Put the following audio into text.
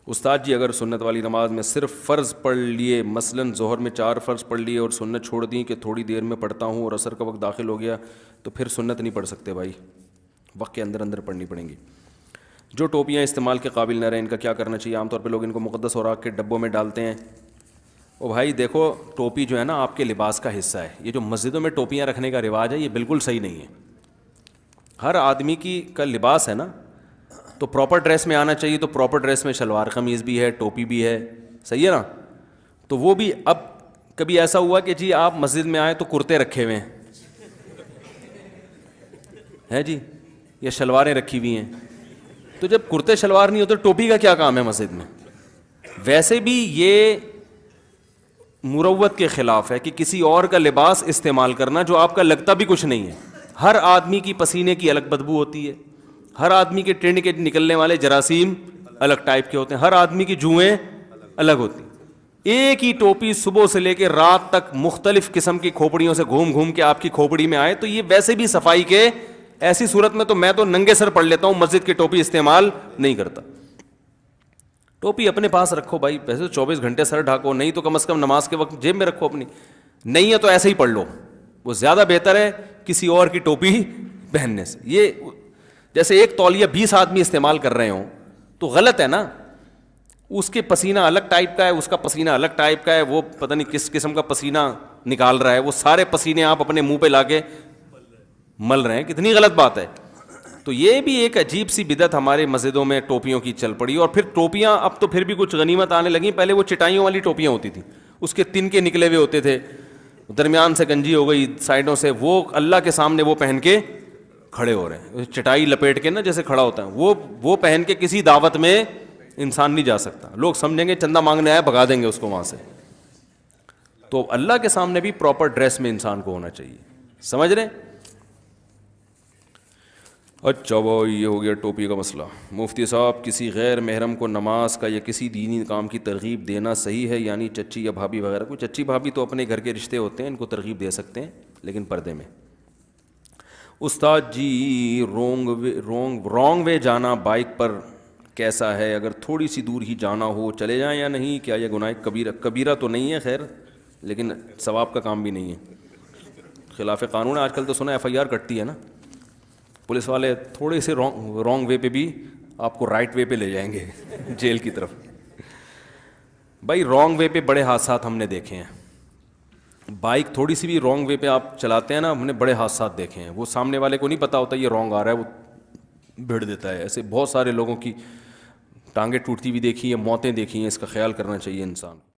استاد جی اگر سنت والی نماز میں صرف فرض پڑھ لیے، مثلاً ظہر میں 4 فرض پڑھ لیے اور سنت چھوڑ دی کہ تھوڑی دیر میں پڑھتا ہوں اور عصر کا وقت داخل ہو گیا، تو پھر سنت نہیں پڑھ سکتے بھائی، وقت کے اندر اندر پڑھنی پڑیں گی۔ جو ٹوپیاں استعمال کے قابل نہ رہیں ان کا کیا کرنا چاہیے؟ عام طور پہ لوگ ان کو مقدس اوراق کے ڈبوں میں ڈالتے ہیں۔ او بھائی دیکھو، ٹوپی جو ہے نا آپ کے لباس کا حصہ ہے۔ یہ جو مسجدوں میں ٹوپیاں رکھنے کا رواج ہے یہ بالکل صحیح نہیں ہے۔ ہر آدمی کا لباس ہے نا، تو پراپر ڈریس میں آنا چاہیے، تو پراپر ڈریس میں شلوار قمیض بھی ہے، ٹوپی بھی ہے، صحیح ہے نا؟ تو وہ بھی اب کبھی ایسا ہوا کہ جی آپ مسجد میں آئے تو کرتے رکھے ہوئے ہیں جی، یا شلواریں رکھی ہوئی ہیں، تو جب کرتے شلوار نہیں ہوتے ٹوپی کا کیا کام ہے مسجد میں؟ ویسے بھی یہ مروت کے خلاف ہے کہ کسی اور کا لباس استعمال کرنا جو آپ کا لگتا بھی کچھ نہیں ہے۔ ہر آدمی کی پسینے کی الگ بدبو ہوتی ہے، ہر آدمی کے ٹرین کے نکلنے والے جراثیم الگ ٹائپ کے ہوتے ہیں، ہر آدمی کی جوئیں الگ ہوتی ہیں۔ ایک ہی ٹوپی صبح سے لے کے رات تک مختلف قسم کی کھوپڑیوں سے گھوم گھوم کے آپ کی کھوپڑی میں آئے تو یہ ویسے بھی صفائی کے، ایسی صورت میں تو میں تو ننگے سر پڑھ لیتا ہوں، مسجد کی ٹوپی استعمال نہیں کرتا۔ ٹوپی اپنے پاس رکھو بھائی، ویسے 24 گھنٹے سر ڈھاکو، نہیں تو کم از کم نماز کے وقت جیب میں رکھو اپنی، نہیں ہے تو ایسے ہی پڑھ لو، وہ زیادہ بہتر ہے کسی اور کی ٹوپی پہننے سے۔ یہ جیسے ایک تولیہ 20 آدمی استعمال کر رہے ہوں تو غلط ہے نا، اس کے پسینہ الگ ٹائپ کا ہے، اس کا پسینہ الگ ٹائپ کا ہے، وہ پتہ نہیں کس قسم کا پسینہ نکال رہا ہے، وہ سارے پسینے آپ اپنے منہ پہ لا کے مل رہے ہیں، کتنی غلط بات ہے۔ تو یہ بھی ایک عجیب سی بدعت ہمارے مسجدوں میں ٹوپیوں کی چل پڑی، اور پھر ٹوپیاں اب تو پھر بھی کچھ غنیمت آنے لگیں، پہلے وہ چٹائیوں والی ٹوپیاں ہوتی تھیں، اس کے تن کے نکلے ہوئے ہوتے تھے، درمیان سے گنجی ہو گئی، سائڈوں سے، وہ اللہ کے سامنے وہ پہن کے کھڑے ہو رہے ہیں، چٹائی لپیٹ کے نا جیسے کھڑا ہوتا ہے، وہ پہن کے کسی دعوت میں انسان نہیں جا سکتا، لوگ سمجھیں گے چندہ مانگنے آیا، بھگا دیں گے اس کو وہاں سے۔ تو اللہ کے سامنے بھی پراپر ڈریس میں انسان کو ہونا چاہیے، سمجھ رہے ہیں؟ اچھا وہ یہ ہو گیا ٹوپی کا مسئلہ۔ مفتی صاحب، کسی غیر محرم کو نماز کا یا کسی دینی کام کی ترغیب دینا صحیح ہے؟ یعنی چچی یا بھابھی وغیرہ کو؟ چچی بھابھی تو اپنے گھر کے رشتے ہوتے ہیں، ان کو ترغیب دے سکتے ہیں لیکن پردے میں۔ استاد جی رونگ وے جانا بائک پر کیسا ہے؟ اگر تھوڑی سی دور ہی جانا ہو چلے جائیں یا نہیں؟ کیا یہ گناہ کبیرہ تو نہیں ہے خیر، لیکن ثواب کا کام بھی نہیں ہے، خلاف قانون ہے۔ آج کل تو سنا FIR کٹتی ہے نا پولیس والے، تھوڑے سے رونگ وے پہ بھی آپ کو رائٹ وے پہ لے جائیں گے جیل کی طرف۔ بھائی رونگ وے پہ بڑے حادثات ہم نے دیکھے ہیں، بائک تھوڑی سی بھی رونگ وے پہ آپ چلاتے ہیں نا، ہم نے بڑے حادثات دیکھے ہیں، وہ سامنے والے کو نہیں پتا ہوتا یہ رونگ آ رہا ہے، وہ بھیڑ دیتا ہے۔ ایسے بہت سارے لوگوں کی ٹانگیں ٹوٹتی ہوئی دیکھی ہیں، موتیں دیکھی ہیں، اس کا خیال کرنا چاہیے انسان۔